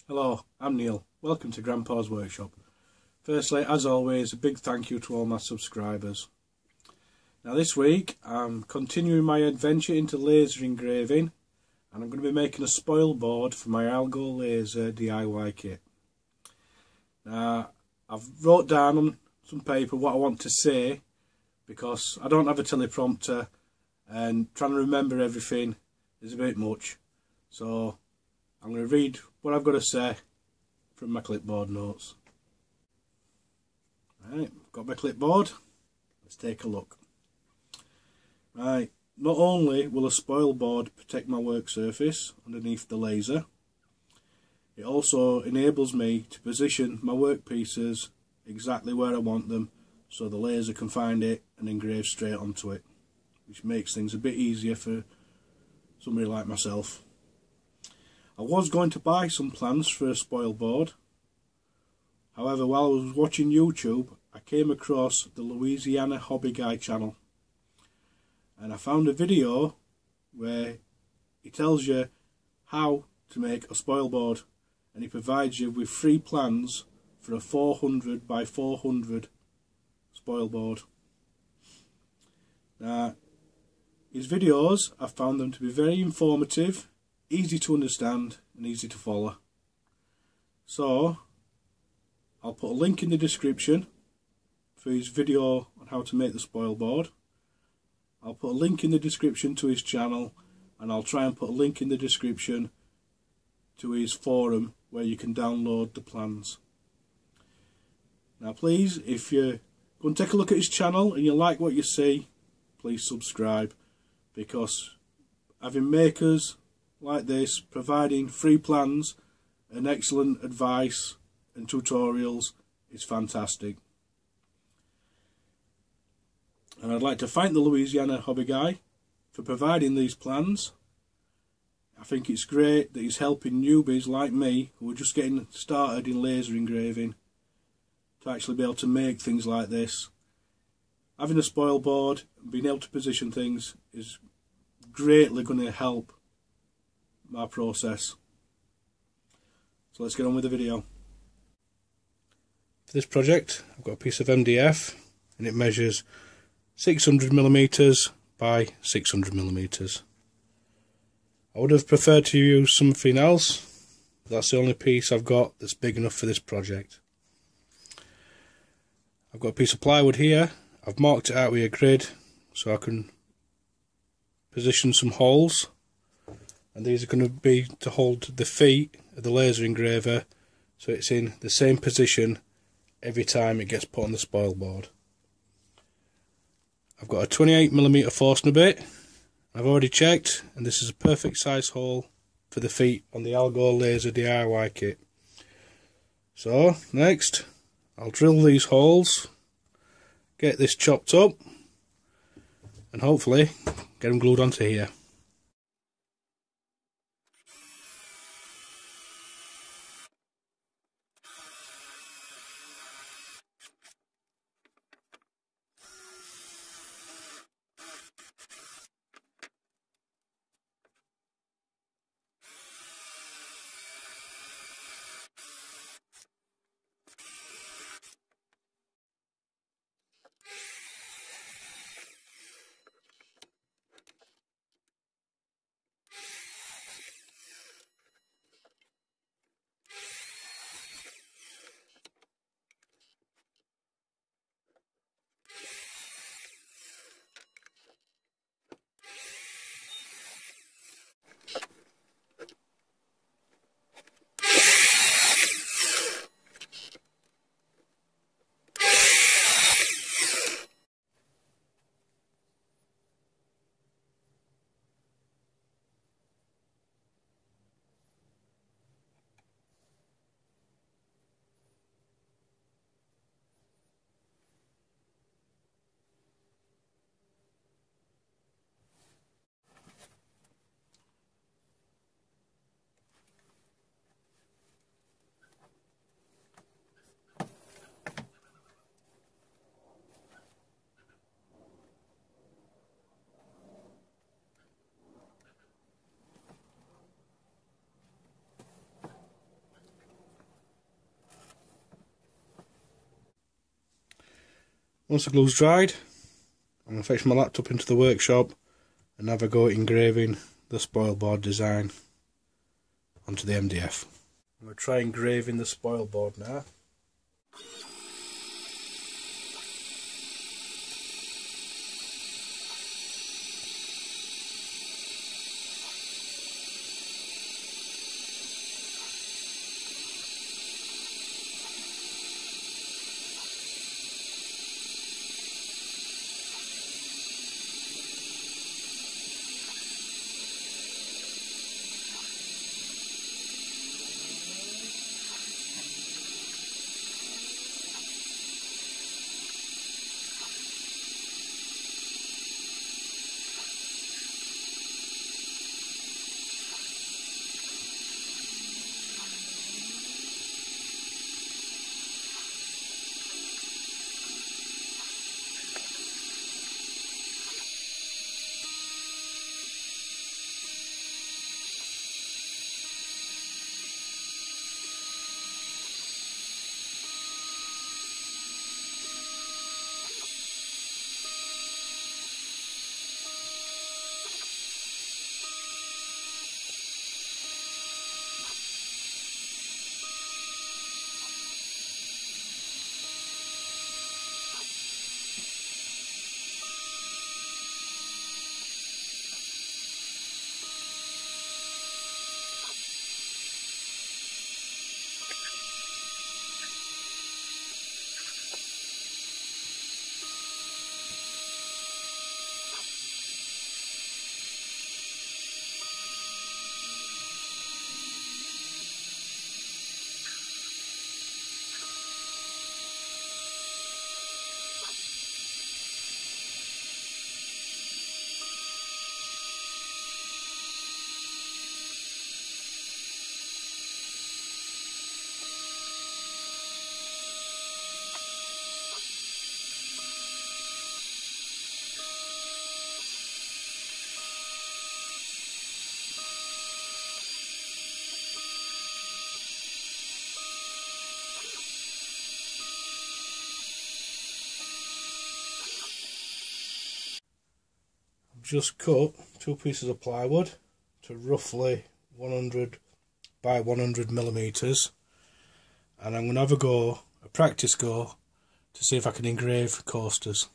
Hello, I'm Neil. Welcome to Grandpa's Workshop. Firstly, as always, a big thank you to all my subscribers. Now this week I'm continuing my adventure into laser engraving, and I'm going to be making a spoil board for my Algolaser DIY kit. Now I've wrote down on some paper what I want to say because I don't have a teleprompter and trying to remember everything is a bit much. So I'm going to read what I've got to say from my clipboard notes. Right, got my clipboard. Let's take a look. Right, not only will a spoil board protect my work surface underneath the laser, it also enables me to position my workpieces exactly where I want them so the laser can find it and engrave straight onto it, which makes things a bit easier for somebody like myself. I was going to buy some plans for a spoil board. However, while I was watching YouTube, I came across the Louisiana Hobby Guy channel, and I found a video where he tells you how to make a spoil board, and he provides you with free plans for a 400 by 400 spoil board. Now, his videos, I found them to be very informative, easy to understand and easy to follow. So I'll put a link in the description for his video on how to make the spoil board. I'll put a link in the description to his channel, and I'll try and put a link in the description to his forum where you can download the plans. Now please, if you go and take a look at his channel and you like what you see, please subscribe, because having makers like this providing free plans and excellent advice and tutorials is fantastic. And I'd like to thank the Louisiana Hobby Guy for providing these plans. I think it's great that he's helping newbies like me who are just getting started in laser engraving to actually be able to make things like this. Having a spoil board and being able to position things is greatly going to help my process. So let's get on with the video. For this project I've got a piece of MDF, and it measures 600mm by 600mm. I would have preferred to use something else, but that's the only piece I've got that's big enough for this project. I've got a piece of plywood here. I've marked it out with a grid so I can position some holes, and these are going to be to hold the feet of the laser engraver so it's in the same position every time it gets put on the spoil board. I've got a 28mm Forstner bit. I've already checked, and this is a perfect size hole for the feet on the Algolaser DIY kit. So next I'll drill these holes, get this chopped up, and hopefully get them glued onto here. Once the glue's dried, I'm going to fetch my laptop into the workshop and have a go at engraving the spoil board design onto the MDF. I'm going to try engraving the spoil board now. Just cut 2 pieces of plywood to roughly 100 by 100 millimeters, and I'm going to have a practice go to see if I can engrave coasters.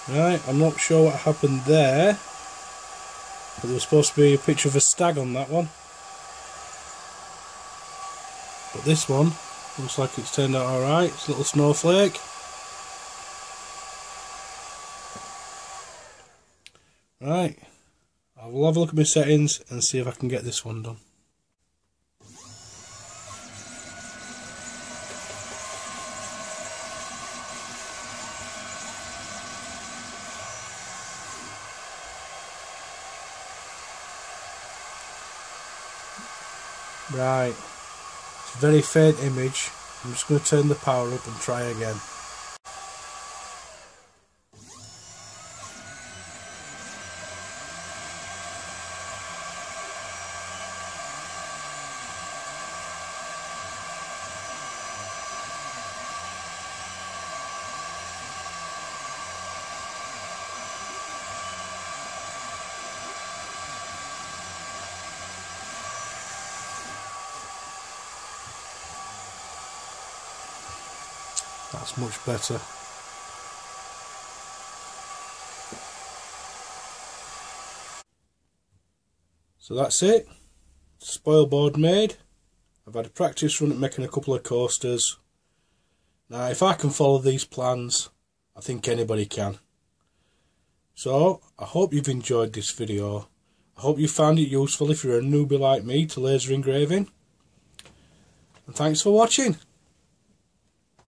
Right, I'm not sure what happened there, but there was supposed to be a picture of a stag on that one. But this one looks like it's turned out alright. It's a little snowflake. Right, I will have a look at my settings and see if I can get this one done. Right, it's a very faint image. I'm just going to turn the power up and try again. That's much better. So that's it. spoil board made. I've had a practice run at making a couple of coasters. Now if I can follow these plans, I think anybody can. So I hope you've enjoyed this video. I hope you found it useful if you're a newbie like me to laser engraving. And thanks for watching.